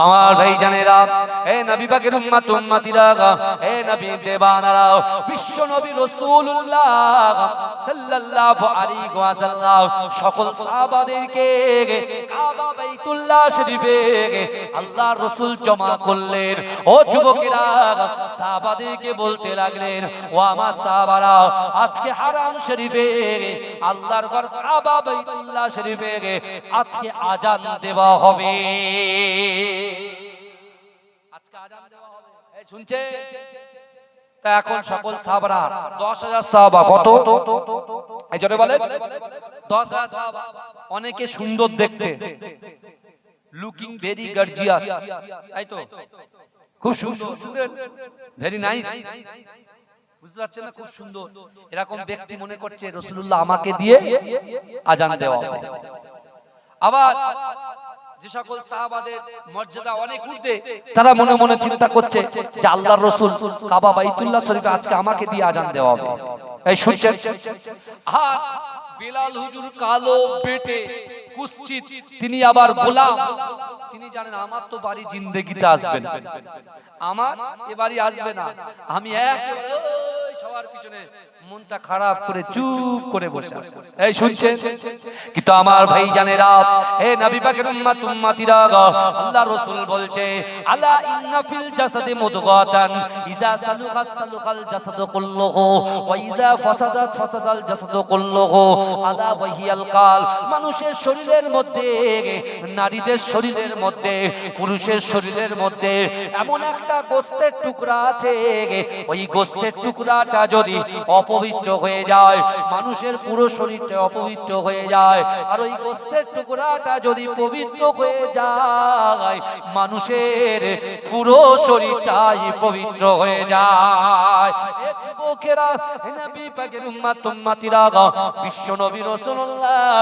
আমার ভাইজানেরা, হে নবী পাকের উম্মত উম্মতিরা, হে নবী দেবানারা, বিশ্ব নবী রাসূলুল্লাহ সাল্লাল্লাহু আলাইহি ওয়াসাল্লাম সকল সাহাবাদেরকে কাবা বাইতুল্লাহ শরীফে আল্লাহর রাসূল জমা করলেন। ও যুবকেরা, সাহাবাদেরকে বলতে লাগলেন, ও আমার সাহাবারা, আজকে হারাম শরীফে আল্লাহর ঘর কাবা বাইতুল্লাহ শরীফে আজকে আযান দেওয়া হবে। আজকে আযান দেওয়া হবে, এই শুনছে? তা এখন সকল সাহাবারা 10,000 সাহাবা, কত? এই জোরে বলেন 10,000 সাহাবা। অনেকে সুন্দর দেখতে, লুকিং ভেরি গর্জিয়াস, তাই তো? খুব সুন্দর, ভেরি নাইস, বুঝতে পারছেন না? খুব সুন্দর। এরকম ব্যক্তি মনে করছে রাসূলুল্লাহ আমাকে দিয়ে আযান দেওয়া হবে। আবার যে সকল সাহাবাদের মর্যাদা অনেক ঊর্ধ্বে, তারা মনে মনে চিন্তা করছে যে আল্লাহর রাসূল কাবা বাইতুল্লাহ শরীফে আজকে আমাকে দিয়ে আযান দেওয়া হবে। এই শুনছেন? আর বেলাল হুজুর কালো বেটে কুশ্চিত, তিনি আবার গোলাম, তিনি জানেন আমার তো বাড়ি জিন্দেগিতে আসবে না, আমার এ বাড়ি আসবে না, আমি একেবারে সবার পিছনে মনটা খারাপ করে চুপ করে বসে আছি। এই শুনছেন? কিন্তু আমার ভাইজানেরা, হে নবী পাকের উম্মত উম্মতিরা, আল্লাহর রাসূল বলছে, আলা ইন্না ফিল জাসাদি মুদগাতান ইযা সালুকাত সালুকাল জাসাদু কুল্লুহু ওয়া ইযা ফাসাদাত ফাসাদাল জাসাদু কুল্লুহু আলা ওয়াহিয়াল কাল। মানুষের শরীরের মধ্যে, নারীদের শরীরের মধ্যে, পুরুষের শরীরের মধ্যে এমন একটা গোশতের টুকরা আছে, ওই গোশতের টুকরাটা যদি অপবিত্র হয়ে যায়, মানুষের পুরো শরীরটা অপবিত্র হয়ে যায়। আর ওই গোশতের টুকরাটা যদি পবিত্র হয়ে যায়, মানুষের পুরো শরীরটাই পবিত্র হয়ে যায়। এ যুবকেরা, নবী পাকের উম্মত উম্মতিরা, বিশ্ব নবী রাসূলুল্লাহ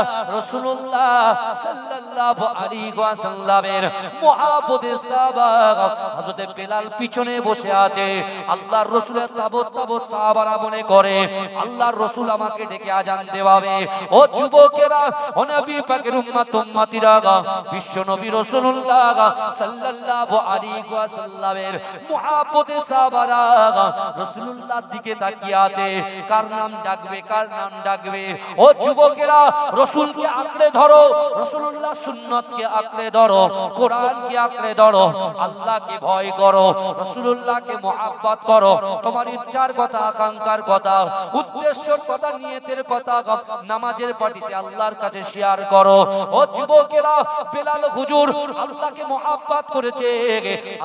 সাল্লাল্লাহু আলাইহি ওয়াসাল্লামের মুহাব্বতের সাহাবা হযরত বেলাল পিছনে বসে আছে। আল্লাহর রাসূলের তাবৎ তাবৎ সাহাবারা মনে করে আল্লাহর রাসূল আমাকে ডেকে আযান দেওয়াবে। ও যুবকেরা, ও নবী পাকের উম্মত উম্মতিরা, বিশ্ব নবী রাসূলুল্লাহ সাল্লাল্লাহু আলাইহি ওয়াসাল্লামের মুহাব্বতের সাহাবারা রাসূলুল্লাহর দিকে তাকিয়ে আছে, কার নাম ডাকবে, কার নাম ডাকবে। ও যুবকেরা, রাসূলকে আঁকড়ে ধরো, রাসূলুল্লাহ সুন্নাতকে আঁকড়ে ধরো, কোরআনকে আঁকড়ে ধরো, আল্লাহকে ভয় করো, রাসূলুল্লাহকে মুহাব্বত করো। তোমার ইচ্ছার কথা, আকাঙ্ক্ষার কথা, উদ্দেশ্যের কথা, নিয়তের কথা নামাজের পাটিতে আল্লাহর কাছে শেয়ার করো। ও যুবকেরা, বেলাল হুজুর আল্লাহকে মুহাব্বত করেছে,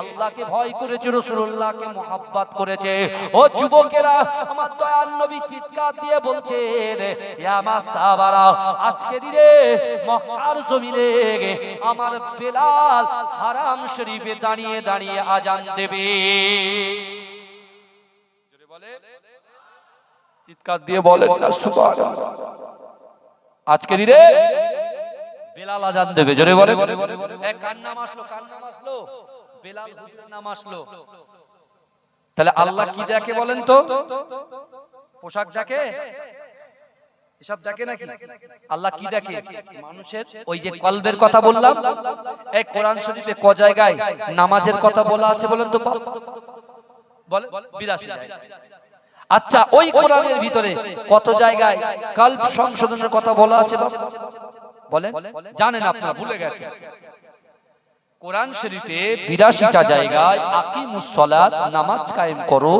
আল্লাহকে ভয় করেছে, রাসূলুল্লাহকে মুহাব্বত করেছে। ও যুবকেরা, আমার দয়ার নবী চিৎকার দিয়ে বলছে, ইয়া আমার সাহাবারা, আজকে দিনে মক্কার জমিনে আমার বেলাল হারাম শরীফে দাঁড়িয়ে দাঁড়িয়ে আযান দেবে। জোরে বলে, চিৎকার দিয়ে বলেন না সুবহানাল্লাহ। আজকে দিনে বেলাল আযান দেবে। জোরে বলে, এক কার নাম আসলো, কার নাম আসলো? বেলাল হুজুরের নাম আসলো। তাহলে আল্লাহ কি দেখে বলেন তো? পোশাক দেখে? এসব দেখে নাকি? আল্লাহ কি দেখে? মানুষের ওই যে কলবের কথা বললাম, এই কোরআন শরীফে ক জায়গায় নামাজের কথা বলা আছে বলেন তো? বলে 82 জায়গায়। আচ্ছা, ওই কোরআনের ভিতরে কত জায়গায় কলব সংশোধনের কথা বলা আছে বলেন? জানেন আপনারা, ভুলে গেছেন? কোরআন শরীফে 82টা জায়গায় আকিমুস সালাত, নামাজ কায়েম করো,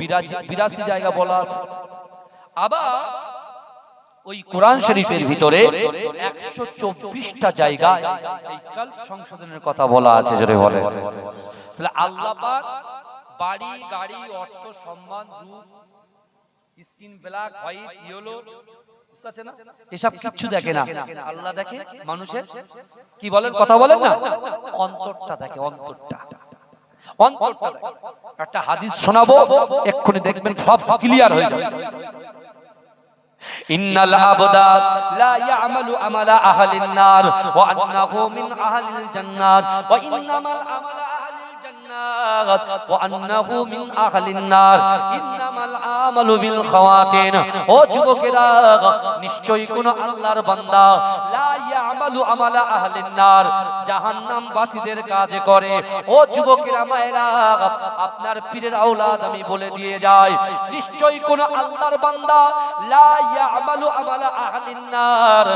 82 জায়গা বলা আছে। আবার ওই কোরআন শরীফের ভিতরে 124টা জায়গায় এই কলব সংশোধনের কথা বলা আছে। জোরে বলে। তাহলে আল্লাহ পাক বাড়ি, গাড়ি, অর্থ, সম্মান, রূপ, স্কিন, ব্ল্যাক, হোয়াইট, ইয়েলো, বুঝতে না, এসব কিছু দেখে না। আল্লাহ দেখে মানুষের কি বলেন, কথা বলেন না, অন্তরটা দেখে, অন্তরটা, অন্তরটা দেখে। একটা হাদিস শোনাবো, এক্ষুনি দেখবেন সব ক্লিয়ার হয়ে যাবে। ইন্নাল আবদা লা ইয়ামালু আমালা আহলিন নার ওয়া আন্নাহু মিন আহলিল জান্নাত ওয়া ইন্নামাল আমালা আহলিল জান্নাত ওয়া আন্নাহু মিন আহলিন নার ইন্নামাল আমালু বিল খাওয়াতিন। ও যুবকেরা, নিশ্চয়ই কোন আল্লাহর বান্দা লা ইয়ামালু আমালা আহলিন নার, জাহান্নাম বাসীদের কাজ করে। ও যুবকেরা মায়েরা, আপনার পীরের আওলাদ আমি বলে দিয়ে যাই, নিশ্চয়ই কোন আল্লাহর বান্দা লা ইয়ামালু আমালা আহলিন নার,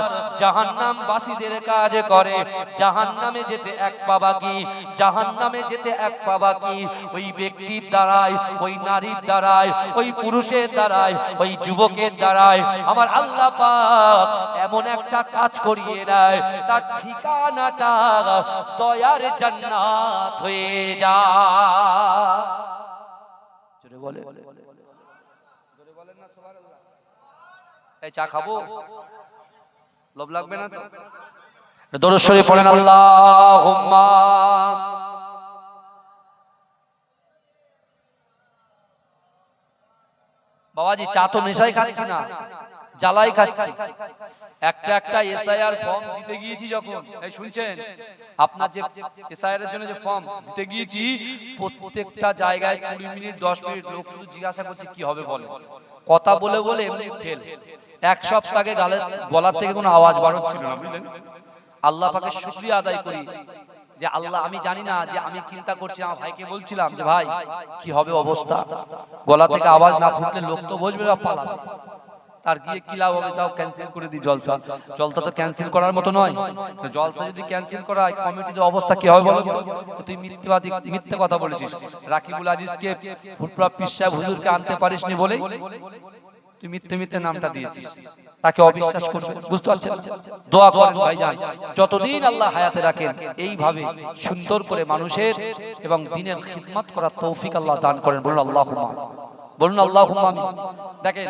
জাহান্নাম বাসীদের কাজ করে। জাহান্নামে যেতে এক পা বাকি, জাহান্নামে যেতে এক পা বাকি। ওই ব্যক্তির দ্বারাই, ওই নারীর দ্বারাই, ওই পুরুষের দ্বারাই, ওই যুবকের দ্বারাই আমার আল্লাহ পাক এমন একটা কাজ করিয়ে দেয়, তার ঠিকানাটা দয়ার জান্নাত হয়ে যায়। জোরে বলে, জোরে বলেন না সুবহানাল্লাহ। এই চা খাবো, লোভ লাগবে না তো? দরুদ শরীফ পড়েন আল্লাহুম্মা। বাবাজি চা তো নেশাই খাচ্ছি না, জ্বালাই খাচ্ছি। একটা এসআইআর ফর্ম দিতে গিয়েছি যখন, এই শুনছেন, আপনার যে এসআইআর এর জন্য যে ফর্ম দিতে গিয়েছি, প্রত্যেকটা জায়গায় 20 মিনিট 10 মিনিট লোক শুধু জিজ্ঞাসা করছে কি হবে বলে, কথা বলে বলে এমনি ফেল। এক সপ্তাহ আগে গলার থেকে কোনো আওয়াজ বার হচ্ছিল না, বুঝলেন? আল্লাহ পাকের শুকরিয়া আদায় করি যে আল্লাহ, আমি জানি না, যে আমি চিন্তা করছি, আমার ভাইকে বলছিলাম যে ভাই কি হবে অবস্থা, গলা থেকে আওয়াজ না ফুটলে লোক তো বসবে বা পালাবে, তার গিয়ে কি লাভ হবে? তাও ক্যান্সেল করে দিই জলসা। জলসা তো ক্যান্সেল করার মতো নয়, জলসা যদি ক্যান্সেল করা হয় কমিটির অবস্থা কি হবে বলো? তুই মিথ্যাবাদী, মিথ্যে কথা বলেছিস। রাকিবুল আজিজকে ফুটপ্রাপ পীর সাহেব হুজুরকে আনতে পারিসনি বলে তুই মিথ্যে মিথ্যে নামটা দিয়েছিস, তাকে অবিশ্বাস করছো, বুঝতে পারছেন? দোয়া করেন ভাইজান, যতদিন আল্লাহ হায়াতে রাখেন এইভাবে সুন্দর করে মানুষের এবং দ্বীনের খিদমত করার তৌফিক আল্লাহ দান করেন। বলুন আল্লাহুম্মা, বলুন আল্লাহুম্মা আমিন। দেখেন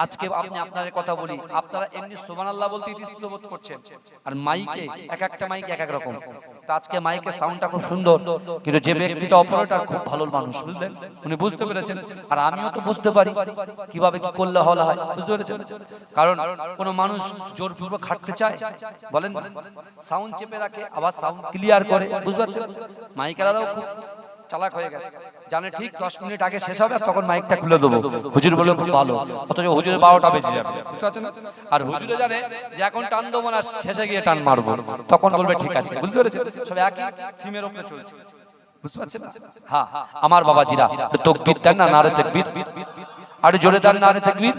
আজকে আপনি আপনাদের কথা বলি, আপনারা এমনি সুবহানাল্লাহ বলতে ইতস্তত বোধ করছেন, আর মাইকে এক একটা মাইক এক এক রকম। তো আজকে মাইকের সাউন্ডটা খুব সুন্দর, কিন্তু যে ব্যক্তিটা অপারেটর খুব ভালো মানুষ, বুঝলেন? উনি বুঝতে পেরেছেন, আর আমিও তো বুঝতে পারি কিভাবে কি করলে হলো হয়, বুঝতে পেরেছেন? কারণ কোন মানুষ জোরপূর্বক খাটতে চায়, বলেন সাউন্ড চেপে রাখে, আবার সাউন্ড ক্লিয়ার করে, বুঝতে পারছেন? মাইকেরাও খুব চালাক হয়ে গেছে, জানে ঠিক 10 মিনিট আগে শেষ হবে, তখন মাইকটা খুলে দেবো। হুজুর বলে খুব ভালো, অথচ হুজুরের 12টা বেজে যাবে, বুঝতে পারছেন? আর হুজুরে জানে যে এখন টান দেবো না, শেষে গিয়ে টান মারবো, তখন বলবে ঠিক আছে, বুঝতে পেরেছেন? সব একই থিমের উপরে চলছে, বুঝতে পারছেন? হ্যাঁ, আমার বাবাজিরা তাকবীর দেন না, নারে তাকবীর, আর জোরে দেন নারে তাকবীর,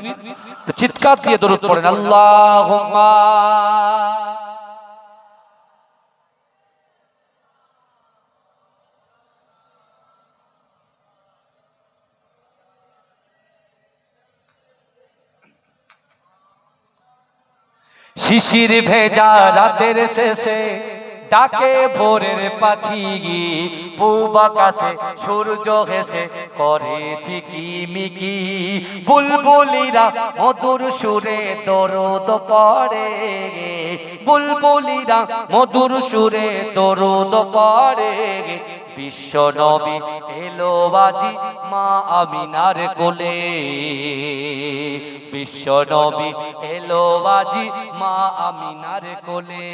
চিৎকার দিয়ে দরুদ পড়েন আল্লাহুম্মা। শিশির ভেজা রাতের শেষে ডাকে ভোরের পাখি, পূব আকাশে সূর্য হেসে করে ঝিকিমিকি, বুলবুলিরা মধুর সুরে দরুদ পড়ে, বুলবুলিরা মধুর সুরে দরুদ পড়ে। বিশ্ব নবী এলো বাজি মা আমিনার কোলে, বিশ্ব নবী এলো বাজি মা আমিনার কোলে।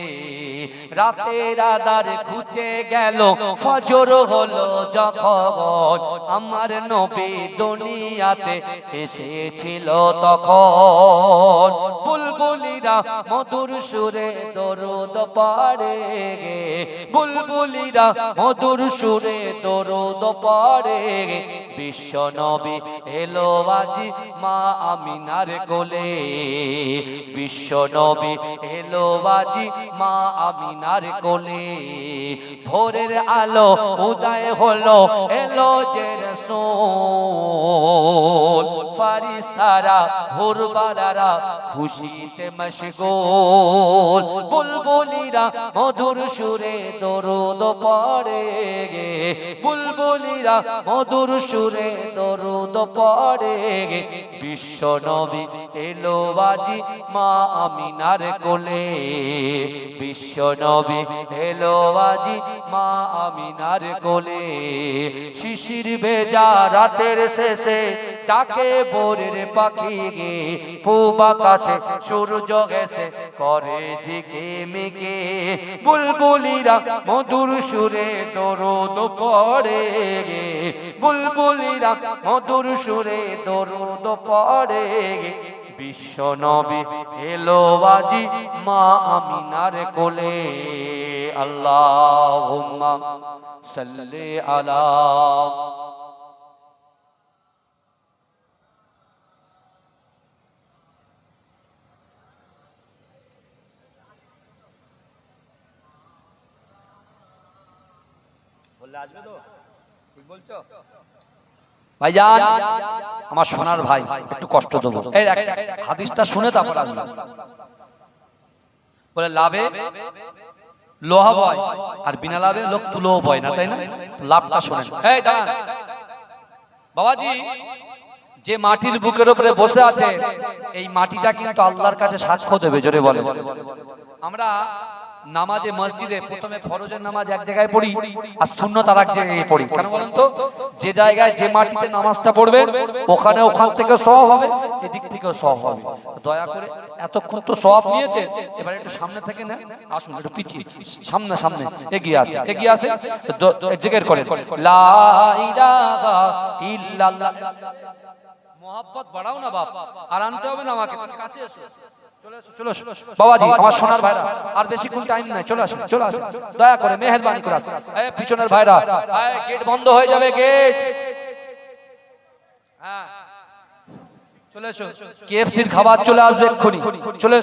রাতের আধার ঘুচে গেল, ফজর হলো যখন, আমার নবী দুনিয়াতে এসেছিল তখন। বুলবুলিরা মধুর সুরে দরুদ পড়ে, বুলবুলিরা মধুর সুরে দরুদ পড়ে। বিশ্ব নবী এলো বাজি মা আমিনার কোলে, বিশ্ব নবী এলো বাজি মা আমিনার কোলে। ভোরের আলো উদয় হলো, এলো যে রাসূল, ফারিস্তারা হুরবালারা খুশিতে মশগুল। বুলবুলিরা মধুর সুরে দরুদ পড়ে, বুলবুলিরা মধুর সুরে দরুদ পড়ে। বিশ্ব নবী এলো বাজি মা আমিনার কোলে, বিশ্ব নবী এলো বাজি মা আমিনার কোলে। শিশির ভেজা রাতের শেষে ডাকে ভোরের পাখি, পূব আকাশে সূর্য হেসে করে ঝিকিমিকি, বুলবুলিরা মধুর সুরে দরুদ পড়ে, বুলবুলিরা মধুর সুরে দরুদ পড়ে। বিশ্ব নবী এলো আজি মা আমিনার কোলে আল্লাহুম্মা সাল্লি আলা বললে আসবে তো ঠিক বলছো ভাইজান আমার সোনার ভাই একটু কষ্ট দেবো এই হাদিসটা শুনে তারপর আসবে বলে লাভে লোহা বয় আর বিনা লাভে লোক তুলোও বয় না তাই না লাভটা শুনে এই দাঁড়ান বাবাজি যে মাটির বুকের উপরে বসে আছে এই মাটিটা কিন্তু আল্লাহর কাছে সাক্ষ্য দেবে জোরে বলে আমরা নামাজে মসজিদে প্রথমে ফরজের নামাজ এক জায়গায় পড়ি আর সুন্নত আর এক জায়গায় পড়ি কেন বলেন তো যে জায়গায় যে মাটিতে নামাজটা পড়বে ওখান থেকে সওয়াব হবে এদিক থেকেও সওয়াব হবে দয়া করে এতক্ষণ তো সওয়াব নিয়েছে এবার একটু সামনে থেকে না আসুন একটু পিছিয়ে সামনে এগিয়ে আসে জিকির করেন লা ইলাহা ইল্লাল্লাহ মোহাব্বত বাড়াও না বাপ আর আনতে হবে না আমাকে কাছে এসো চলো বাবাজি আমার সোনার ভাইরা আর বেশিক্ষণ টাইম নাই চলে আসুন দয়া করে মেহেরবানি করে আসুন এই পিছনের ভাইরা এই গেট বন্ধ হয়ে যাবে গেট হ্যাঁ চলে এসো কেএফসির খাবার চলে আসবে এক্ষুনি চলে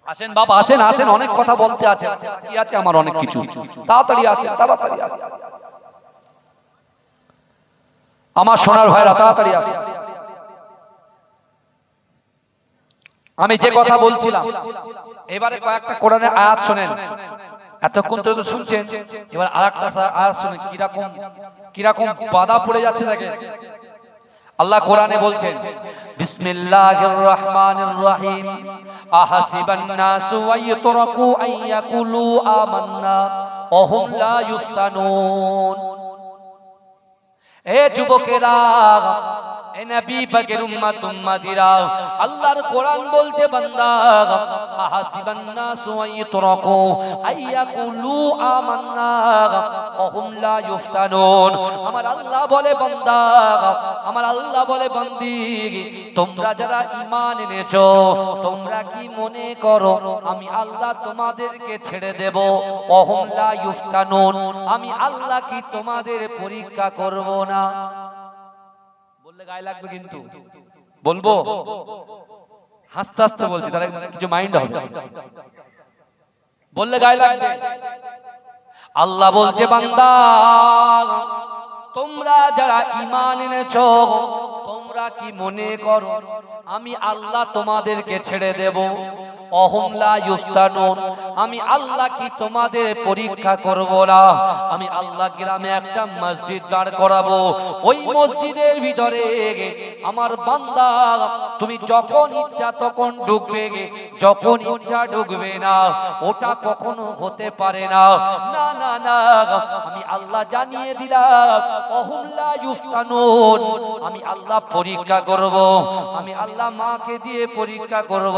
আসেন বাবা আসেন অনেক কথা বলতে আছে কি আছে আমার অনেক কিছু তাড়াতাড়ি আসেন আমার সোনার ভাইরা তাড়াতাড়ি আসে আমি যে কথা বলছিলাম এবারে কয়েকটা কোরআনের আয়াত শুনেন এতক্ষণ তো শুনছেন এবার আরেকটা আয়াত শুনেন কিরকম বাধা পড়ে যাচ্ছে দেখেন আল্লাহ কোরআনে বলছেন বিসমিল্লাহির রহমানির রহিম আহাসিবান নাসু ওয়ায়তরাকু আইয়াকুলু আমান্না ওয়া হুম লা ইফতানুন এ যুবকেরা এ নবী পাকের উম্মতিরা আল্লাহর কোরআন বলছে বান্দা আহাসিবান নাসু ওয়ায়তরাকু আইয়াকুলু আমান্না ওয়া হুম লা ইফতানুন আমার আল্লাহ বলে বান্দা আমার আল্লাহ বলে বান্দি তোমরা যারা ঈমান এনেছো তোমরা কি মনে করো আমি আল্লাহ তোমাদেরকে ছেড়ে দেব ওয়া হুম লা ইফতানুন আমি আল্লাহ কি তোমাদের পরীক্ষা করব না বললে গায়ে লাগবে কিন্তু বলবো হাসতে বলছি তাহলে কিছু মাইন্ড হবে বললে গায়ে লাগবে আল্লাহ বলছে বান্দা তোমরা যারা ঈমান এনেছো তোমরা কি মনে করো আমি আল্লাহ তোমাদেরকে ছেড়ে দেব অহুম লা ইফতানুন আমি আল্লাহ কি তোমাদের পরীক্ষা করব না আমি আল্লাহ গ্রামে একটা মসজিদ দাঁড় করাবো ওই মসজিদের ভিতরে আমার বান্দা তুমি যখন ইচ্ছা তখন ঢুকবে যখন ইচ্ছা ঢুকবে না ওটা কখনো হতে পারে না না না না আমি আল্লাহ জানিয়ে দিলাম অহুম লা ইফতানুন আমি আল্লাহ পরীক্ষা করব আমি আল্লাহ মাকে দিয়ে পরীক্ষা করব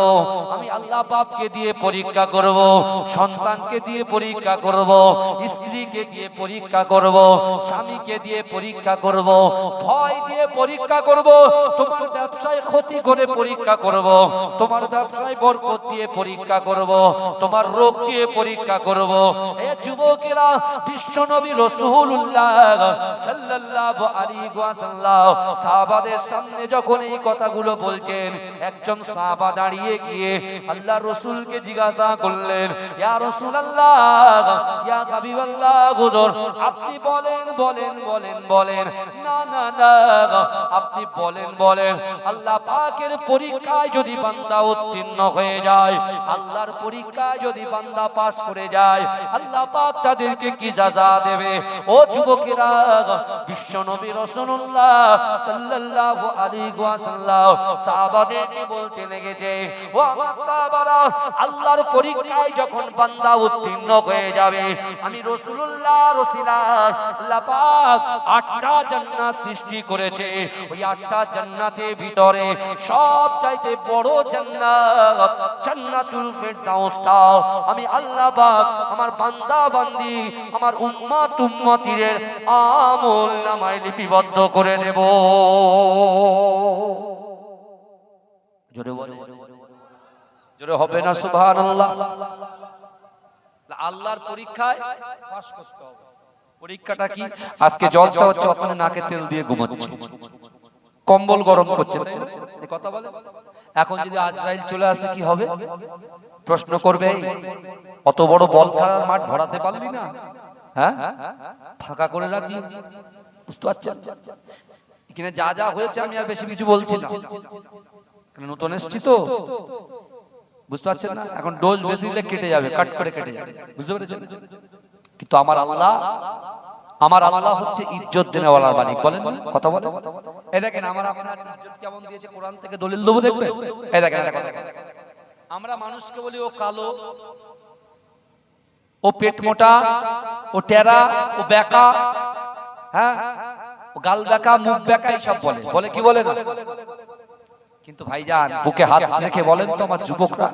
আমি আল্লাহ বাপকে দিয়ে পরীক্ষা করব সন্তানকে দিয়ে পরীক্ষা করব স্ত্রীকে দিয়ে পরীক্ষা করব স্বামীকে দিয়ে পরীক্ষা করব ভয় দিয়ে পরীক্ষা করব তোমার ব্যবসায় ক্ষতি করে পরীক্ষা করব তোমার ব্যবসায় বরকত দিয়ে পরীক্ষা করব তোমার রোগ দিয়ে পরীক্ষা করব এ যুবকেরা বিশ্বনবী রাসূলুল্লাহ সাল্লাল্লাহু আলাইহি ওয়াসাল্লাম সাহাবাদের সামনে যখন এই কথাগুলো বলছেন একজন সাহাবা দাঁড়িয়ে গিয়ে আল্লাহ রাসূলকে জিজ্ঞাসা করলেন ইয়া রাসূলুল্লাহ ইয়া হাবিবাল্লাহ হুজুর আপনি বলেন না না না আপনি বলেন আল্লাহ পাকের পরীক্ষায় যদি বান্দা উত্তীর্ণ হয়ে যায় আল্লাহর পরীক্ষায় যদি বান্দা পাস করে যায় আল্লাহ পাক তাদেরকে কি সাজা দেবে ও যুবকেরা বিশ্বনবী রাসূলুল্লাহ সাল্লাল্লাহু আলাইহি ওয়াসাল্লাম সাহাবাদেরকে বলতে লেগেছে ও আমার সাহাবারা আল্লাহর পরীক্ষায় যখন বান্দা উত্তীর্ণ হয়ে যাবে আমি রাসূলুল্লাহ আল্লাহ পাক 8টা জান্নাত জান্নাত সৃষ্টি করেছে, ওই 8টা জান্নাতের ভিতরে সবচাইতে বড় জান্নাত জান্নাতুল ফেরদাউসটা আমি আল্লাহ পাক আমার বান্দা বান্দি আমার উম্মত উম্মতিদের আমল নামায় লিপিবদ্ধ করে দেব। জোরে বলে, জোরে হবে না সুবহানাল্লাহ। আল্লাহর পরীক্ষায় পাস করতে হবে। পরীক্ষাটা কি? আজকে জলসা হচ্ছে, ওখানে নাকে তেল দিয়ে ঘুমাচ্ছে, কম্বল গরম করছে, এই কথা বলে। এখন যদি আজরাইল চলে আসে কি হবে? প্রশ্ন করবে, অত বড় বল খেলার মাঠ ভরাতে পারলি না, হ্যাঁ ফাঁকা করে রাখলি, বুঝতে পারছেন? এখানে যা যা হয়েছে আমি আর বেশি কিছু বলছি না, নতুন এসছি তো, বুঝতে পারছেন না? এখন ডোজ বেশি দিলে কেটে যাবে, কাট করে কেটে যাবে, বুঝতে পেরেছেন? কিন্তু আমার আল্লাহ হচ্ছে ইজ্জত দেনেওয়ালার মালিক, বলেন কথা বলেন। এই দেখেন আমার আপনার ইজ্জত কেমন দিয়েছে, কোরআন থেকে দলিল দেবো, দেখবেন। এই দেখেন আমরা মানুষকে বলি ও কালো, ও পেট মোটা, ও টেরা, ও বেকা, হ্যাঁ ও গাল বেকা, মুখ বেকা, এইসব বলে, বলে কি বলে না? কিন্তু ভাইজান বুকে হাত রেখে বলেন তো আমার যুবকরা,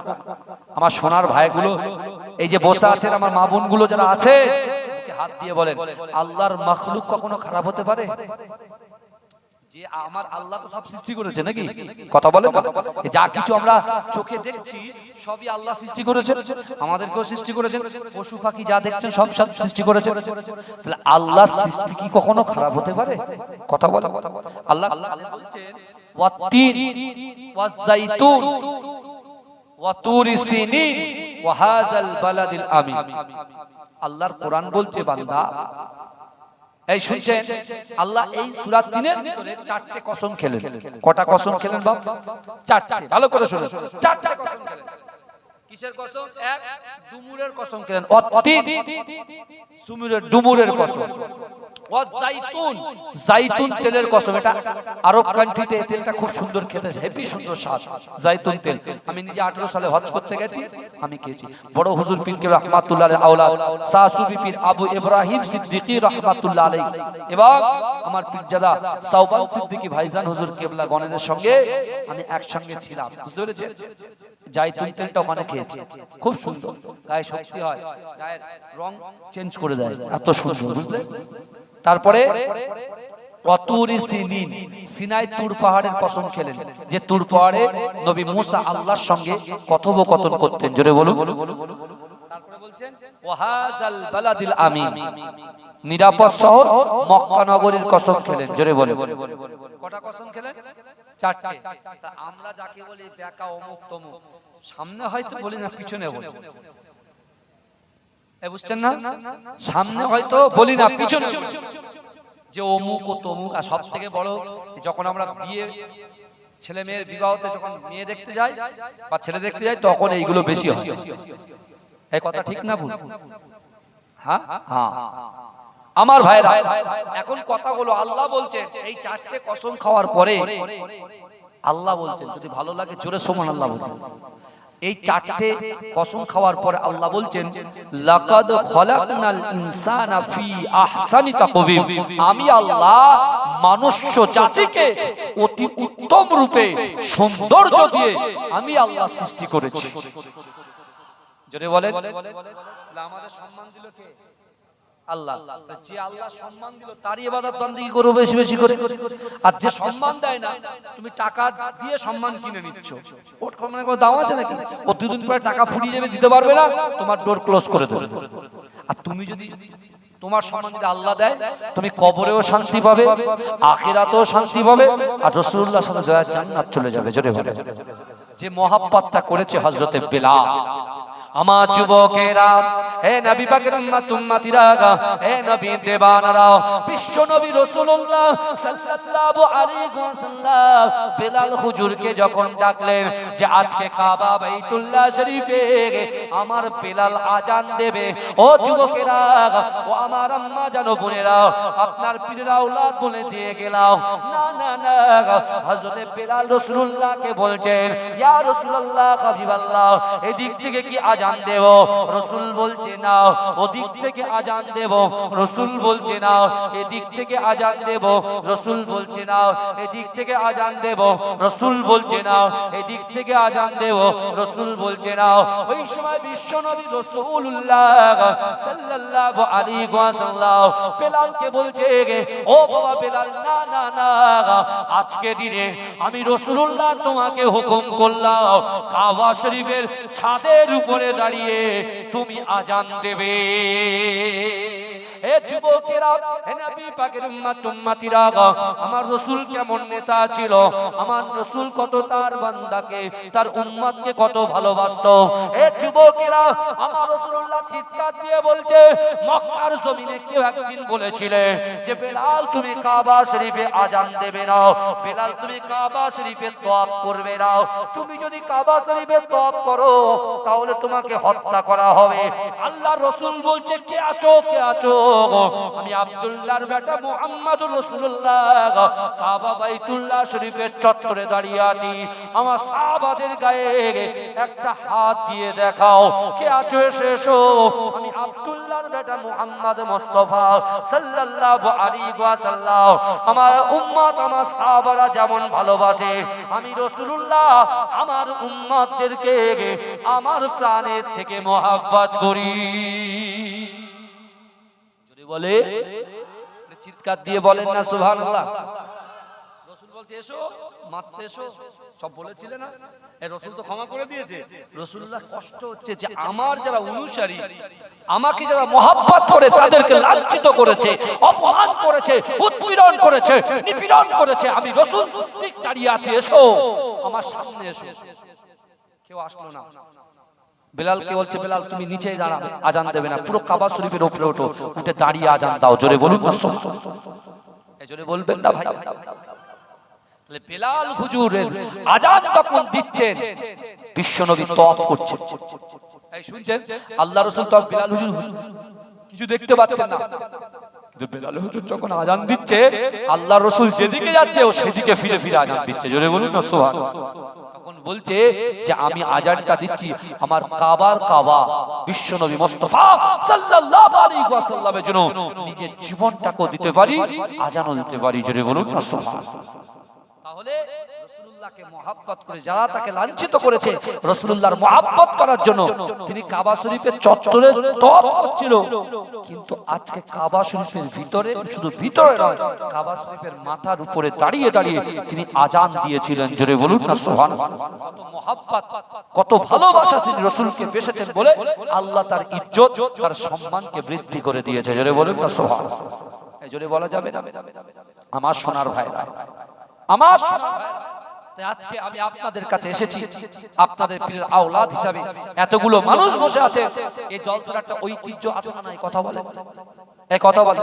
আমার সোনার ভাইগুলো, এই যে বসে আছেন আমার মা বোনগুলো যারা আছে, বুকে হাত দিয়ে বলেন আল্লাহর মাখলুক কখনো খারাপ হতে পারে? যে আমার আল্লাহ তো সব সৃষ্টি করেছে নাকি, কথা বলেন। যা কিছু আমরা চোখে দেখছি সবই আল্লাহ সৃষ্টি করেছেন, আমাদেরকেও সৃষ্টি করেছেন, পশু পাখি যা দেখছেন সব সব সৃষ্টি করেছেন। তাহলে আল্লাহর সৃষ্টি কি কখনো খারাপ হতে পারে? কথা বলেন। আল্লাহ বলছেন ওয়াত্তিন ওয়াজ-যাইতুন ওয়া তুরি সিনিন ওয়া হাযাল বালাদিল আমিন। আল্লাহর কোরআন বলছে বান্দা এই শুনছেন, আল্লাহ এই সূরা ৩-এর ভিতরে 4টে কসম খেলেন। কটা কসম খেলেন বাপ? 4টে। ভালো করে শুনুন, 4টে কসম খেলেন। কিসের কসম? এক, ডুমুরের কসম খেলেন, অতীত সুমুরের ডুমুরের কসম, ওয়াজ-যাইতুন যাইতুন তেলের কসম। এটা আরব কান্ট্রিতে এই তেলটা খুব সুন্দর খেতে, হেভি সুন্দর স্বাদ যাইতুন তেল। আমি নিজে 18 সালে হজ করতে গেছি, আমি খেয়েছি। বড় হুজুর পীর কে রহমাতুল্লাহ আলাইহি আওলাদ শাহ সুফি পীর আবু ইব্রাহিম সিদ্দিকী রহমাতুল্লাহ আলাইহি এবং আমার পীরজাদা সাওবান সিদ্দিকী ভাইজান হুজুর কেবলা গণের সঙ্গে আমি একসঙ্গে ছিলাম, বুঝতে পেরেছেন? যাইতুন তেলটা ওখানে খেয়েছি, খুব সুন্দর, গায়ে শক্তি হয়, গায়ের রং চেঞ্জ করে দেয়, এত সুন্দর, বুঝলে? তারপরে ওয়াতুরি সিনিন সিনাই তুর পাহাড়ের কসম খেলেন, যে তুর পাহাড়ে নবী মুসা আল্লাহর সঙ্গে কথোপকথন করতেন, জোরে বলুন। তারপরে বলছেন ওয়াহাজাল বালাদিল আমিন নিরাপদ শহর মক্কা নগরীর কসম খেলেন, জোরে বলুন। কটা কসম খেলেন? 4টে। তা আমরা যাকে বলি বেকা অমুক তমুক, সামনে হয়তো বলি না, পিছনে বলি, বুঝছেন না? সামনে হয়তো বলি না, পিছনে যে অমুক ও তমুক। আর সব থেকে বড়, যখন আমরা বিয়ে ছেলে মেয়ের বিবাহতে যখন মেয়ে দেখতে যাই বা ছেলে দেখতে যাই, তখন এইগুলো বেশি হয়। এই কথা ঠিক না ভুল? হ্যাঁ হ্যাঁ আমার ভাইরা, এখন কথা হলো আল্লাহ বলছেন এই 4টে কসম খাওয়ার পরে আল্লাহ বলছেন, যদি ভালো লাগে জোরে সুবহানাল্লাহ বলুন। এই 4টে কসম খাওয়ার পরে আল্লাহ বলছেন লাকাদ খলাকনাল ইনসানা ফি আহসানি তাকওয়িম, আমি আল্লাহ মনুষ্য জাতিকে অতি উত্তম রূপে সৌন্দর্য দিয়ে আমি আল্লাহ সৃষ্টি করেছি। জোরে বলেন, আমাদের সম্মান দিল কে? আল্লাহ। যে আল্লাহ সম্মান দিল তারই ইবাদত বন্দেগী করো বেশি বেশি করে। আর যে সম্মান দেয় না, তুমি টাকা দিয়ে সম্মান কিনে নিচ্ছ, ওর মানে কোনো দাম আছে নাকি? ও দুদিন পরে টাকা ফুরিয়ে যাবে, দিতে পারবে না, তোমার ডোর ক্লোজ করে দেবে। আর তুমি যদি তোমার সম্মান যদি আল্লাহ দেয়, তুমি কবরেও শান্তি পাবে, আখিরাতেও শান্তি পাবে, আর রাসূলুল্লাহর সাথে জান্নাত চলে যাবে। জোরে বলে। যে মহাব্বতটা করেছে হযরতে বেলাল, আমার যুবকেরা, হে নবী পাকের উম্মত উম্মতিরা, হে নবী দেবানরা, বিশ্ব নবী রাসূলুল্লাহ সাল্লাল্লাহু আলাইহি ওয়াসাল্লাম বেলাল হুজুরকে যখন ডাকলেন যে আজকে কাবা বাইতুল্লাহ শরীফে আমার বেলাল আজান দেবে, ও যুবকেরা, ও আমার আম্মা জানো বোনেরা, আপনার পীরের আওলাদ বলে দিয়ে গেলাম, না না না। হযরতে বেলাল রাসূলুল্লাহকে বলছেন, ইয়া রাসূলুল্লাহ হাবিবাল্লাহ, এদিক থেকে কি আজান দেব? রাসূল বলছে না। ওদিক থেকে আজান দেব? রাসূল বলছে না। এদিক থেকে আজান দেব? রাসূল বলছে না। এদিক থেকে আজান দেব? রাসূল বলছে না। এদিক থেকে আজান দেব? রাসূল বলছে না। ওই সময় বিশ্বনবী রাসূলুল্লাহ সাল্লাল্লাহু আলাইহি ওয়াসাল্লাম বেলালকে বলছে, ও বাবা বেলাল, না না না, আজকে দিনে আমি রাসূলুল্লাহ তোমাকে হুকুম করলাম কাবা শরীফের ছাদের উপরে দাঁড়িয়ে তুমি আজান দেবে। হে যুবকেরা, হে নবী পাকের উম্মতিরা, আমার রাসূল কেমন নেতা ছিল, আমার রাসূল কত তার বান্দাকে, তার উম্মতকে কত ভালোবাসতো। হে যুবকেরা, আমার রাসূলুল্লাহ চিৎকার দিয়ে বলছে, মক্কার জমিনে কেউ একদিন বলেছিলে যে বেলাল তুমি কাবা শরীফে আজান দেবে না, বেলাল তুমি কাবা শরীফে তওয়াফ করবে না, তুমি যদি কাবা শরীফে তওয়াফ করো তাহলে তোমাকে হত্যা করা হবে। আল্লাহর রাসূল বলছে, কে আছো, কে আছো? আমি আব্দুল্লাহর বেটা মুহাম্মদুর রাসূলুল্লাহ কাবা বাইতুল্লাহ শরীফের চত্বরে দাঁড়িয়ে আছি। আমার সাহাবাদের গায়ে একটা হাত দিয়ে দেখাও, কে আছো এসো। আমি আব্দুল্লাহর বেটা মুহাম্মদ মুস্তাফা সাল্লাল্লাহু আলাইহি ওয়াসাল্লাম আমার উম্মত, আমার সাহাবারা যেমন ভালোবাসে, আমি রাসূলুল্লাহ আমার উম্মতদেরকে আমার প্রাণের থেকে মহব্বত করি। বলে চিৎকার দিয়ে বলেন না সুবহানাল্লাহ। রাসূল বলছে এসো, মারতে এসো, সব বলেছিলে না, এই রাসূল তো ক্ষমা করে দিয়েছে। রাসূলুল্লাহ কষ্ট হচ্ছে যে আমার যারা অনুসারী, আমাকে যারা মহব্বত করে তাদেরকে লাঞ্ছিত করেছে, অপমান করেছে, উৎপীড়ন করেছে, নিপীড়ন করেছে, আমি রাসূল ঠিক দাঁড়িয়ে আছি, এসো আমার সামনে এসো। কেউ আসলো না। বেলালকে বলছে, বেলাল তুমি নিচেই দাঁড়াবে, আজান দেবে না, পুরো কাবা শরীফের উপরে ওঠো, উঠে দাঁড়িয়ে আজান দাও। জোরে বলুন না, এই জোরে বলবেন না ভাই। তাহলে বেলাল হুজুরের আজান তখন দিচ্ছেন, বিশ্বনবী তওয়াফ করছেন। এই শুনছেন, আল্লাহর রাসূল তো বেলাল হুজুর কিছু দেখতে পাচ্ছেন না, কিন্তু বেলাল হুজুর যখন আজান দিচ্ছে, আল্লাহর রাসূল যেদিকে যাচ্ছে ও সেদিকে ফিরে ফিরে আজান দিচ্ছে। জোরে বলুন না সুবহানাল্লাহ। তখন বলছে যে আমি আজানটা দিচ্ছি আমার কাবার কাবা বিশ্বনবী মুস্তাফা সাল্লাল্লাহু আলাইহি ওয়াসাল্লামের জন্য নিজের জীবনটাকে দিতে পারি, আজানও দিতে পারি। জোরে বলুন না সুবহানাল্লাহ। তাহলে রাসূলুল্লাহকে মহব্বত করে যারা তাকে লাঞ্ছিত করেছে, রাসূলুল্লাহর মহব্বত করার জন্য তিনি কাবা শরীফের চত্বরে তওয়াফ করছিল। কিন্তু আজকে কাবা শরীফের ভিতরে, শুধু ভিতরে নয়, কাবা শরীফের মাথার উপরে দাঁড়িয়ে দাঁড়িয়ে তিনি আজান দিয়েছিলেন। জোরে বলুন না সুবহানাল্লাহ। কত মহব্বত, কত ভালোবাসা তিনি রাসূলকে পেশেছেন বলে আল্লাহ তার ইজ্জত, তার সম্মানকে বৃদ্ধি করে দিয়েছে। জোরে বলুন না সুবহানাল্লাহ। এই জোরে বলা যাবে না আমার সোনার ভাইরা, আমার আজকে আমি আপনাদের কাছে এসেছি আপনাদের পীরের আওলাদ হিসাবে। এতগুলো মানুষ বসে আছে, এই জলসার একটা ঐতিহ্য আছে না? এই কথা বলে, এই কথা বলে,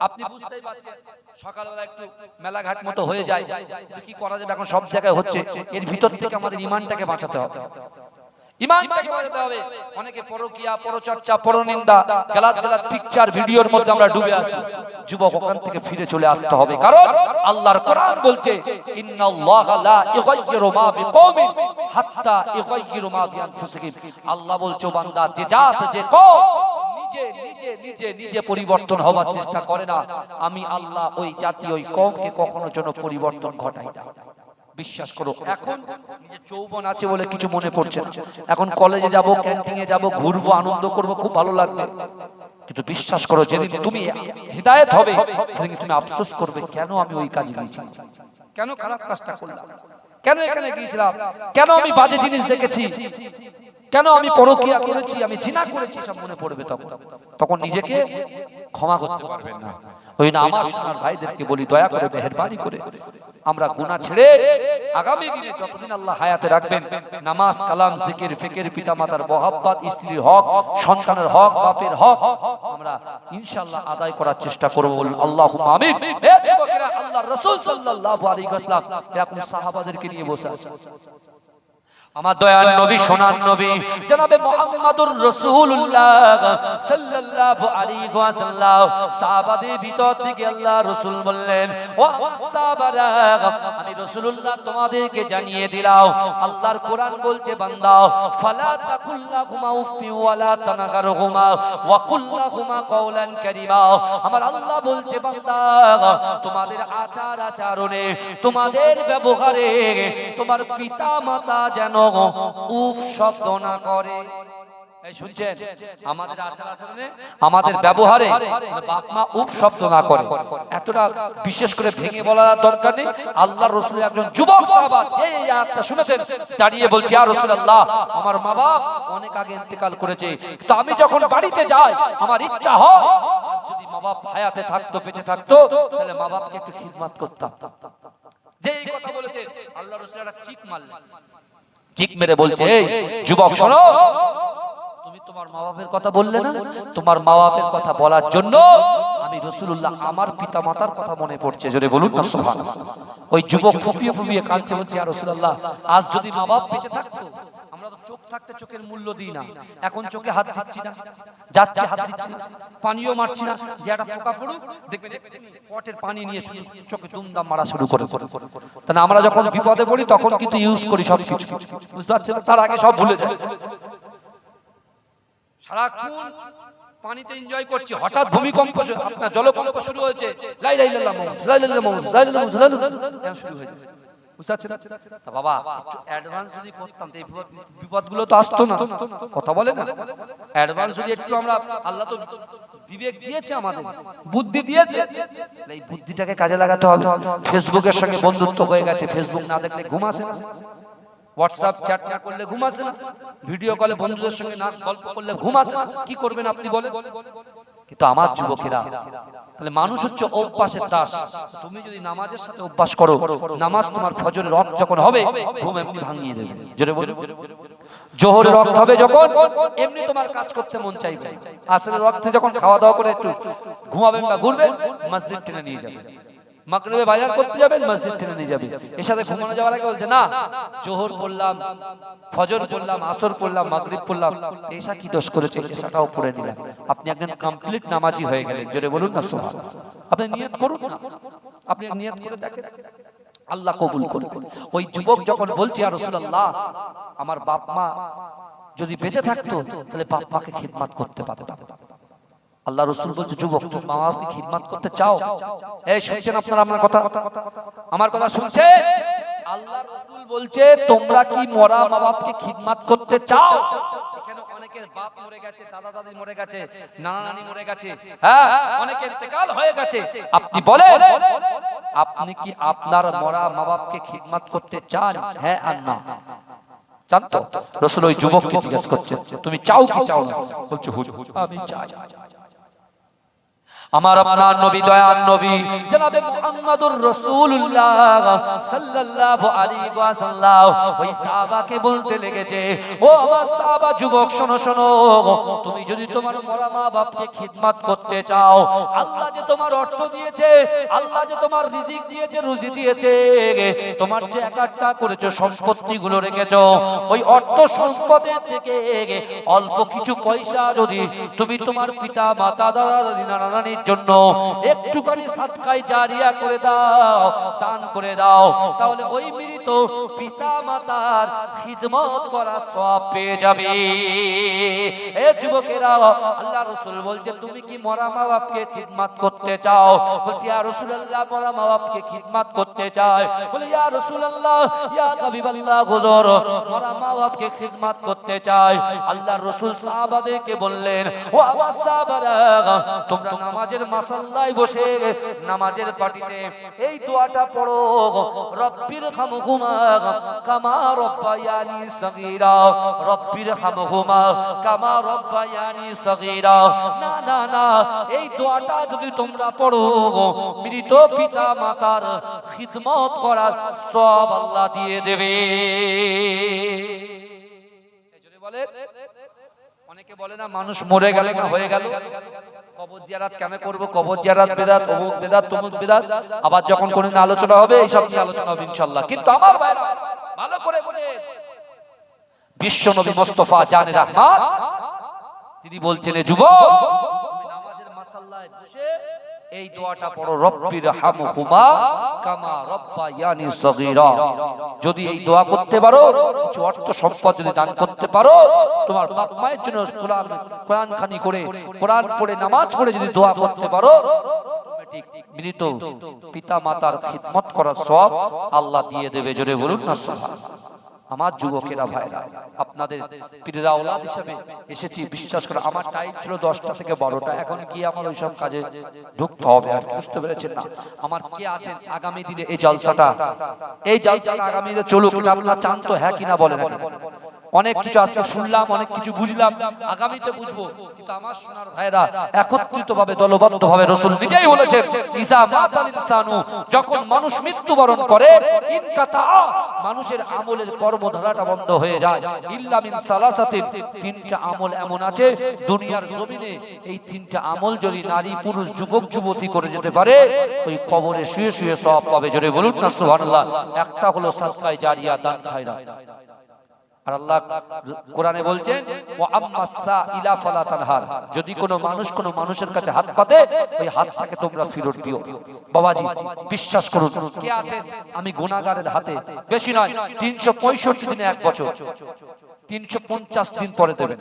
আপনি বুঝতেই পারছেন। সকালবেলা একটু মেলাঘাট মতো হয়ে যায়, কি করা যাবে, এখন সব জায়গায় হচ্ছে। এর ভিতর থেকে আমাদের ঈমানটাকে বাঁচাতে হবে, ঈমানটাকে বাঁচাতে হবে। অনেকে পরকিয়া, পরচর্চা, পরনিন্দা, গালাত পিকচার, ভিডিওর মধ্যে আমরা ডুবে আছি। যুবক ওখান থেকে ফিরে চলে আসতে হবে, কারণ আল্লাহর কোরআন বলছে ইন্নাল্লাহা লা ইউগাইয়িরু মা বিকওমিন হাত্তা ইউগাইয়িরু মা বিআনফুসিহিম। আল্লাহ বলছে বান্দা, যে জাত, যে কওম নিজে পরিবর্তন হওয়ার চেষ্টা করে না, আমি আল্লাহ ওই জাতি, ওই কওমকে কখনো যেন পরিবর্তন ঘটাই না। বিশ্বাস করো, এখন যে যৌবন আছে বলে কিছু মনে পড়ছে না। এখন কলেজে যাব, ক্যান্টিনে যাব, ঘুরবো, আনন্দ করব, খুব ভালো লাগবে। কিন্তু বিশ্বাস করো, যেদিন তুমি হিদায়াত হবে সেদিন তুমি আফসোস করবে, কেন আমি ওই কাজে গিয়েছি, কেন খারাপ কাজটা করলাম, কেন এখানে গিয়েছিলাম, কেন আমি বাজে জিনিস দেখেছি, কেন আমি পরকিয়া করেছি, আমি জিনা করেছি, সব মনে পড়বে। তখন নিজেকে ক্ষমা করতে পারবেন না। ওই না আমার সোনার ভাইদেরকে বলি, দয়া করে, মেহেরবানি করে আমরা গুনাহ ছেড়ে আগামী দিনে যতদিন আল্লাহ হায়াতে রাখবেন, নামাজ, কালাম, জিকির, ফিকির, পিতামাতার মহব্বত, স্ত্রীর হক, সন্তানের হক, বাপের হক আমরা ইনশাআল্লাহ আদায় করার চেষ্টা করব। বলুন আল্লাহুম্মা আমিন। হে যুবকেরা, আল্লাহর রাসূল সাল্লাল্লাহু আলাইহি ওয়াসাল্লাম এখন সাহাবাদেরকে নিয়ে বসে আছেন। আমার দয়ার নবী সোনার নবী জনাবে মুহাম্মদুর রাসূলুল্লাহ সাল্লাল্লাহু আলাইহি ওয়াসাল্লাম সাহাবাদের ভিতর থেকে আল্লাহ রাসূল বললেন, ও সাহাবারা, আমি রাসূলুল্লাহ তোমাদেরকে জানিয়ে দিলাম, আল্লাহর কোরআন বলছে বান্দা, ফালা তাকুল্লাহুমা উফি ওয়ালা তানাগারহুমা ওয়া কুল্লাহুমা কাওলান কারীমা। আমার আল্লাহ বলছে বান্দা, তোমাদের আচার আচরণে, তোমাদের ব্যবহারে তোমার পিতা মাতা যেন উপ শব্দ না করে। এই শুনছেন, আমাদের আচার আচরণে, আমাদের ব্যবহারে বাপ মা উপ শব্দ না করে। এতটা বিশেষ করে ভেঙে বলার দরকার নেই। আল্লাহর রাসূলের একজন যুবক সাহাবা এই আয়াতটা শুনেছেন, দাঁড়িয়ে বলছে, ইয়া রাসূলুল্লাহ, আমার মা বাপ অনেক আগে ইন্তেকাল করেছে, তো আমি যখন বাড়িতে যাই আমার ইচ্ছা হয় আজ যদি মা বাপ হায়াতে থাকতো, বেঁচে থাকতো, তাহলে মা বাপকে একটু খিদমত করতাম। যে এই কথা বলেছে আল্লাহর রাসূল একটা চিক মারলেন, চিক মেরে বলছে, এই যুবক শোনো, তুমি তোমার মা বাপের কথা বললে না, তোমার মা বাপের কথা বলার জন্য আমি রাসূলুল্লাহ আমার পিতা মাতার কথা মনে পড়ছে, জোরে বলুন না সুবহানাল্লাহ। ওই যুবক ফুপিয়ে ফুপিয়ে কাঁদছে, বলছে, ইয়া রাসূলুল্লাহ, আজ যদি মা বাপ বেঁচে থাকতো, আমরা তো চোখ থাকতে চোখের মূল্য দিই না, এখন চোখে হাত দিচ্ছি না, যাচ্ছে হাত দিচ্ছি না, পানিও মারছি না, যে একটা পোকা পড়ুক দেখবে পটের পানি নিয়ে চোখে দুমদাম মারা শুরু করে। তাহলে আমরা যখন বিপদে পড়ি তখন কিন্তু ইউজ করি সব কিছু, বুঝতে পারছেন, তার আগে সব ভুলে যায়। সারাক্ষণ পানিতে এনজয় করছি, হঠাৎ ভূমিকম্প, আপনার জলকম্প শুরু হয়েছে, লা ইলাহা ইল্লাল্লাহ মুহাম্মাদুর রাসূলুল্লাহ, লা ইলাহা ইল্লাল্লাহ শুরু হয়ে যায়, বুঝতে পারছেন? বাবা একটু অ্যাডভান্স যদি করতাম তো এই বিপদগুলো তো আসতো না। কথা বলে না, অ্যাডভান্স যদি একটু আমরা, আল্লাহ তো বিবেক দিয়েছে, আমাদের বুদ্ধি দিয়েছে, এই বুদ্ধিটাকে কাজে লাগাতে হবে। ফেসবুকের সঙ্গে বন্ধুত্ব হয়ে গেছে, ফেসবুক না দেখলে ঘুম আসে না, হোয়াটসঅ্যাপ চ্যাট না করলে ঘুম আসে না, ভিডিও কলে বন্ধুদের সঙ্গে না গল্প করলে ঘুম আসে না, কি করবেন আপনি বলেন? কিন্তু আমার যুবকেরা, তাহলে মানুষ হচ্ছে অভ্যাসের দাস। তুমি যদি নামাজের সাথে অভ্যাস করো, নামাজ তোমার ফজরের ওয়াক্ত যখন হবে ঘুম এমনি ভাঙিয়ে দেবে, জোরে বলুন। জোহরের ওয়াক্ত হবে যখন, এমনি তোমার কাজ করতে মন চাইবে। আসরের ওয়াক্তে যখন খাওয়া দাওয়া করে একটু ঘুমাবেন বা ঘুরবেন, মসজিদ টেনে নিয়ে যাবেন। মাগরিবে বাজার করতে যাবেন, মসজিদ টেনে নিয়ে যাবে। এর সাথে ঘুমানো যাওয়ার আগে বলছে, না জোহর পড়লাম, ফজর পড়লাম, আসর পড়লাম, মাগরিব পড়লাম, এসা কি দোষ করেছে, এসাটাও পড়ে নিলাম। আপনি একজন কমপ্লিট নামাজি হয়ে গেলেন, জোরে বলুন না সুবহানাল্লাহ। আপনি নিয়ত করুন না, আপনি নিয়ত করে দেখেন, আল্লাহ কবুল করবেন। ওই যুবক যখন বলছে, ইয়া রাসূলুল্লাহ, আমার বাপ মা যদি বেঁচে থাকতো তাহলে বাপ মাকে খিদমত করতে পারতাম। আল্লাহ রাসূল বলছে, যুবক তুমি মা বাপকে খিদমত করতে চাও? এই শুনছেন আপনারা আমার কথা? আমার কথা শুনছেন? আল্লাহ রাসূল বলছে, তোমরা কি মরা মা বাপকে খিদমত করতে চাও? এখানে অনেকের বাপ মরে গেছে, দাদা দাদি মরে গেছে, নানা নানি মরে গেছে, হ্যাঁ অনেকের ইন্তেকাল হয়ে গেছে। আপনি বলেন, আপনি কি আপনার মরা মা বাপকে খিদমত করতে চান? হ্যাঁ আর না? জানতো রাসূল ওই যুবককে জিজ্ঞেস করছেন, তুমি চাও কি চাও না? বলছে, হুজুর আমি চাই। আমার আপনার নবী, দয়ার নবী জনাবে মুহাম্মদুর রাসূলুল্লাহ সাল্লাল্লাহু আলাইহি ওয়াসাল্লাম ওই সাহাবাকে বলতে লেগেছে, ও আমার সাহাবা যুবক, শোনো শোনো, তুমি যদি তোমার মরা মা বাপকে খিদমত করতে চাও, আল্লাহ যে তোমার অর্থ দিয়েছে, আল্লাহ যে তোমার রিজিক দিয়েছে, রুজি দিয়েছে, তোমার যে একটা করেছো সম্পত্তিগুলো রেখেছো, ওই অর্থ সম্পদের থেকে অল্প কিছু পয়সা যদি তুমি তোমার পিতা মাতা দাদা দাদি নানা নানি জন্য একটুখানি সাদকায়ে জারিয়া করে দাও, দান করে দাও, তাহলে ওই মৃত পিতা মাতার খিদমত করার সওয়াব পেয়ে যাবে। এ যুবকেরা, আল্লাহ রাসূল বলছে, তুমি কি মরা মা বাপকে খিদমত করতে চাও? বলছি, ইয়া রাসূলুল্লাহ, মরা মা বাপকে খিদমত করতে চাই। বলে, ইয়া রাসূলুল্লাহ, ইয়া হাবিবাল্লাহ, হুজুর মরা মা বাপকে খিদমত করতে চাই। আল্লাহর রাসূল সাহাবাদেরকে বললেন, ও আমার সাহাবারা, তোমরা নামাজের মাসাল্লায় বসে নামাজের পাটিতে এই দোয়াটা পড়ো, রব্বির হামহুমা কামা রব্বায়ানি সগীরা, রব্বির হামহুমা কামা রব্বায়ানি সগীরা। না না না, এই দোয়াটা যদি তোমরা পড়ো, মৃত পিতা মাতার খিদমত করার সওয়াব আল্লাহ দিয়ে দেবে। এজন্য বলে, অনেকে বলে না মানুষ মরে গেল না হয়ে গেল, কবর জিয়ারত কেন করব, কবর জিয়ারত বিদআত, অমুক বিদআত, তমুক বিদআত। আবার যখন কোনদিন আলোচনা হবে এইসব নিয়ে আলোচনা হবে ইনশাআল্লাহ। কিন্তু আমার ভাইরা ভালো করে বলে, বিশ্ব নবী মুস্তাফা জানে রহমান তিনি বলছেন, যুবক তুমি নামাজের মাসাল্লায় বসে এই দোয়াটা পড়ো, রব্বির হামহুমা কামা রব্বায়ানি সগীরা। যদি এই দোয়া করতে পারো, কিছু অর্থ সম্পদ যদি দান করতে পারো, তোমার বাপ মায়ের জন্য কোরআন খানি করে, কোরআন পড়ে, নামাজ পড়ে যদি দোয়া করতে পারো, মৃত পিতা মাতার খিদমত করার সওয়াব আল্লাহ দিয়ে দেবে। জোরে বলুন না সুবহানাল্লাহ। আমার যুবকেরা ভাইরা, আপনাদের পীরের আওলাদ হিসেবে এসেছি, বিশ্বাস করে আমার টাইম ছিল 10টা থেকে 12টা, এখন কি আমার ওইসব কাজে ঢুকতে হবে আর বুঝতে পেরেছেন না। আমার কে আছেন আগামী দিনে এই জলসাটা আগামী দিনে চলুক, আপনারা চান তো? হ্যাঁ কিনা বলেন। অনেক কিছু আজকে শুনলাম, অনেক কিছু বুঝলাম, আগামীতে বুঝবো, কিন্তু আমার সোনার ভাইরা একত্রিত ভাবে, দলবদ্ধ ভাবে, রাসূল নিজেই বলেছেন, ইজা মাতাল ইনসানু, যখন মানুষ মৃত্যুবরণ করে, ইনকাতা, মানুষের আমলের কর্মধারাটা বন্ধ হয়ে যায়, ইল্লা মিন সালাসাতিন, তিনটা আমল এমন আছে দুনিয়ার জমিনে, এই তিনটা আমল যদি নারী পুরুষ যুবক যুবতী করে যেতে পারে, ওই কবরে শুয়ে শুয়ে সওয়াব পাবে। জোরে বলুন না সুবহানাল্লাহ। একটা হলো সাদকায়ে জারিয়া, দান খায়রা। আর আল্লাহ কোরআনে বলছেন, ওয়া আম্মাস সাইলা ফালা তানহার, যদি কোনো মানুষ কোনো মানুষের কাছে হাত পাতে, ওই হাতটাকে তোমরা ফেরত দিও। বাবাজি বিশ্বাস করুন, কে আছেন আমি গুনাহগারের হাতে, বেশি নয় 365 দিনে এক বছর, 350 দিন পরে দেবেন।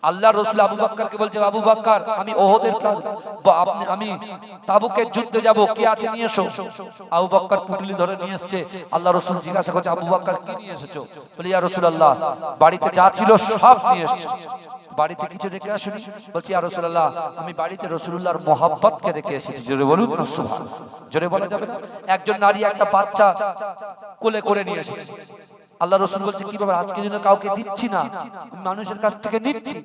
আল্লাহর রাসূল আবু বকরকে বলছে, আবু বকর আমি ওহদের আমি তাবুকের যুদ্ধে যাব, কে আছে নিয়ে এসো। আবু বকর পুটলি ধরে নিয়ে এসেছে। আল্লাহর রাসূল জিজ্ঞাসা করছে, আবু বকর কি নিয়ে এসেছো? বলে, ইয়া রাসূলুল্লাহ বাড়িতে যা ছিল সব নিয়ে এসেছি, বাড়িতে কিছু রেখে আসুনি। বলছি, ইয়া রাসূলুল্লাহ আমি বাড়িতে রাসূলুল্লাহর মহব্বতকে রেখে এসেছি। জোরে বলুন না সুবহানাল্লাহ। জোরে বলা যাবে না? একজন নারী একটা বাচ্চা কোলে করে নিয়ে এসেছে। আল্লাহ রাসূল বলছে, কি ব্যাপার, আজকে যেন কাউকে দিচ্ছি না, মানুষের কাছ থেকে নিচ্ছি।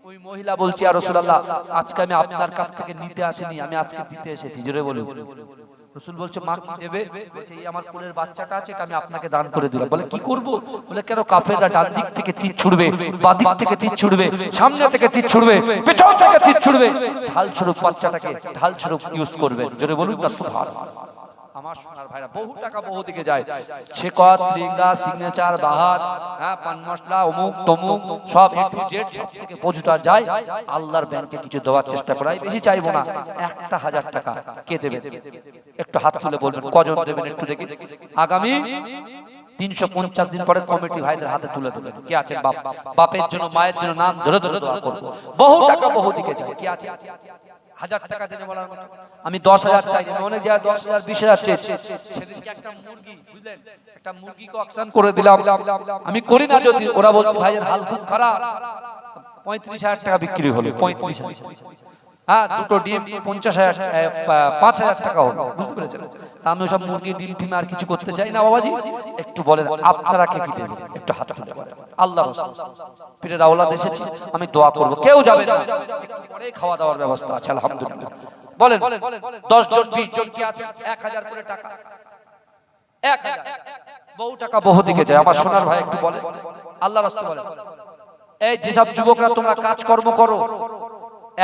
ওই মহিলা বলছে, ইয়া রাসূলুল্লাহ আজকে আমি আপনার কাছ থেকে নিতে আসিনি, আমি আজকে দিতে এসেছি। জোরে বলুন। রাসূল বলছে, মা কি দেবে? বলছে, এই আমার কোলের বাচ্চাটা আছে, এটা আমি আপনাকে দান করে দিলাম। বলে, কি করব? বলে, কেন কাফেররা ডান দিক থেকে তীর ছুড়বে, বাঁ দিক থেকে তীর ছুড়বে, সামনে থেকে তীর ছুড়বে, পেছন থেকে তীর ছুড়বে, ঢাল স্বরূপ বাচ্চাটাকে ঢাল স্বরূপ ইউজ করবে। জোরে বলুন না সুবহানাল্লাহ। আমার সোনার ভাইরা, বহু টাকা বহু দিকে যায়, শেকত, রিঙ্গা, সিগনেচার, বাহার, হ্যাঁ পান মশলা, অমুক তমুক, সব এ টু জেড সব থেকে পৌঁছটা যায়। আল্লাহর ব্যাংকে কিছু দেওয়ার চেষ্টা করাই, বেশি চাইবো না, 1000 টাকা কে দেবে? একটু হাত তুলে বলবেন কজন দেবেন একটু দেখি। আগামী 350 দিন পরে কমিটি ভাইদের হাতে তুলে দেবেন। কে আছেন বাপ, বাপের জন্য মায়ের জন্য নাম ধরে ধরে দোয়া করব। বহু টাকা বহু দিকে যায়। কি আছে? 1000 টাকা দেনে বলার মতো। আমি 10,000 চাই, অনেক জায়গায় 10,000 20,000 চেয়েছে। সেদিনকে একটা মুরগি, বুঝলেন, একটা মুরগিকে অকশন করে দিলাম। আমি করি না যদি, ওরা বলছে ভাইয়ের হাল খুব খারাপ, 35,000 টাকা বিক্রি হলো। 35,000, হ্যাঁ দুটো ডিম 50,000, 5,000 টাকা হলো। বুঝতে পেরেছেন? আমি সব মুরগি ডিম টিম আর কিছু করতে চাই না। বাবাজি একটু বলেন আপনারা কে কি দেবেন? একটু হাত তুলে বলেন। আল্লাহ রাসূল পীরের আওলাদ এসেছি, আমি দোয়া করব, কেউ যাবে না, একটু পরে খাওয়া দাওয়ার ব্যবস্থা আছে আলহামদুলিল্লাহ। বলেন 10 জন 20 জন কি আছে? 1000 করে টাকা, 1000 বহু টাকা বহু দিকে যায়। আমার সোনার ভাই একটু বলেন। আল্লাহ রাসূল বলেন, এই যেসব যুবকরা তোমরা কাজকর্ম করো,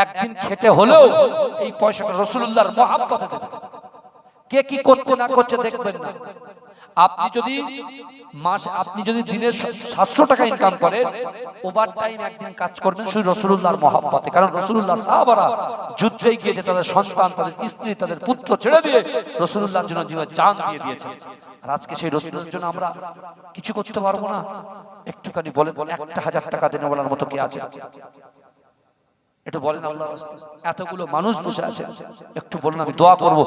একদিন খেতে হলেও এই পয়সাটা রাসূলুল্লাহর মহব্বতে দেবে। কে কি করছে না করছে দেখবেন না। আপনি যদি দিনের 700 টাকা ইনকাম করেন, ওভার টাইম একদিন কাজ করবেন শুধু রাসূলুল্লাহর মহব্বতে। কারণ রাসূলুল্লাহ সাহাবারা যুদ্ধে গিয়েছে, তাদের সন্তান, তাদের স্ত্রী, তাদের পুত্র ছেড়ে দিয়ে রাসূলুল্লাহর জন্য জীবন জান দিয়ে দিয়েছে। আর আজকে সেই রাসূলের জন্য আমরা কিছু করতে পারবো না। একটুখানি বলেন 1000 টাকা দেনে বলার মতো কে আছে? একটু বলেন আল্লাহর রাস্তায়। এতগুলো মানুষ বসে আছে, একটু বলুন আমি দোয়া করব,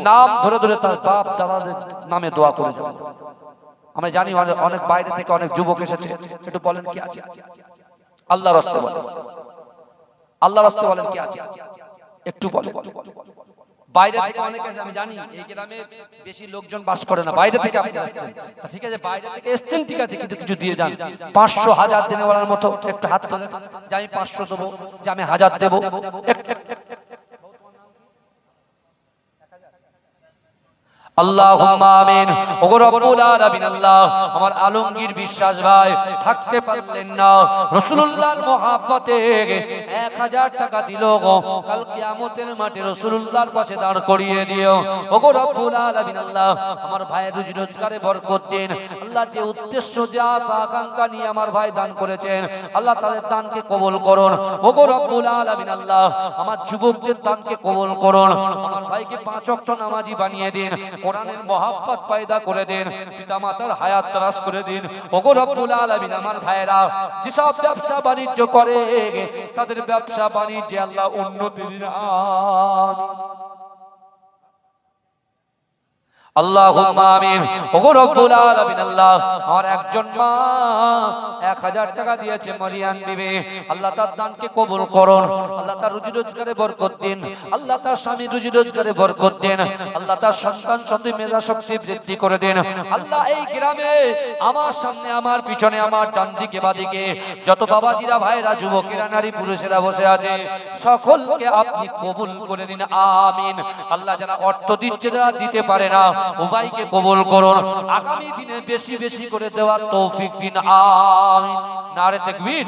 নাম ধরে ধরে তার বাপ দাদাদের নামে দোয়া করে যাব। আমরা জানি অনেক বাইরে থেকে অনেক যুবক এসেছে, একটু বলেন কি আছে? আল্লাহর রাস্তায় বলেন, আল্লাহর রাস্তায় বলেন কি আছে? একটু বলেন। বাইরে থেকে অনেক আছে, আমি জানি এই গ্রামে বেশি লোকজন বাস করে না, বাইরে থেকে আপনি আসছেন, ঠিক আছে, বাইরে থেকে এসেছেন, ঠিক আছে, কিন্তু কিছু দিয়ে যান। 500 1000 দিনে বলার মতো একটু হাত তোলেন, যে আমি 500 দেবো, যে আমি 1000 দেবো। আল্লাহুম্মা আমিন। ওগো রব্বুল আলামিন আল্লাহ, আমার আলমগীর বিশ্বাস ভাই থাকতে পারলেন না, রাসূলুল্লাহর মহব্বতে 1000 টাকা দিল গো, কাল কিয়ামতের মাঠে রাসূলুল্লাহর পাশে দাঁড় করিয়ে দিও। ওগো রব্বুল আলামিন আল্লাহ, আমার ভাইয়ের রুজি রোজগারে বরকত দিন আল্লাহ। যে উদ্দেশ্য যে আশা আকাঙ্ক্ষা নিয়ে আমার ভাই দান করেছেন আল্লাহ, তাদের দানকে কবুল করুন। ওগো রব্বুল আলামিন আল্লাহ, আমার যুবকদের দানকে কবুল করুন। আমার ভাইকে 5 ওয়াক্ত নামাজি বানিয়ে দিন, কোরআনের মহব্বত পয়দা করে দিন, পিতামাতার হায়াত তারাস করে দিন। ওগো রব্বুল আলামিন, আমার ভাইরা যেসব ব্যবসা বাণিজ্য করে তাদের ব্যবসা বাণিজ্যে আল্লাহ উন্নতি দিন, আমিন। আল্লাহুম্মা আমিন। ওগো রব্বুল আলামিন আল্লাহ, আমার একজন মা 1000 টাকা দিয়েছে মারিয়ান বিবি, আল্লাহ তার দানকে কবুল করুন। আল্লাহ তার রুজি রোজগারে বরকত দিন, আল্লাহ তার স্বামী রুজি রোজগারে বরকত দিন, আল্লাহ তার সন্তান সন্ততি মেধা শক্তি বৃদ্ধি করে দিন। আল্লাহ এই গ্রামে আমার সামনে আমার পিছনে আমার ডান দিকে বাদিকে যত বাবাজিরা ভাইরা যুবকেরা নারী পুরুষেরা বসে আছে সকলকে আপনি কবুল করে নিন, আমিন। আল্লাহ যারা অর্থ দিচ্ছে যারা দিতে পারে না উভয়কে কবুল করুন, আগামী দিনে বেশি বেশি করে দেওয়ার তৌফিক দিন, আমিন। নারে তাকবীর।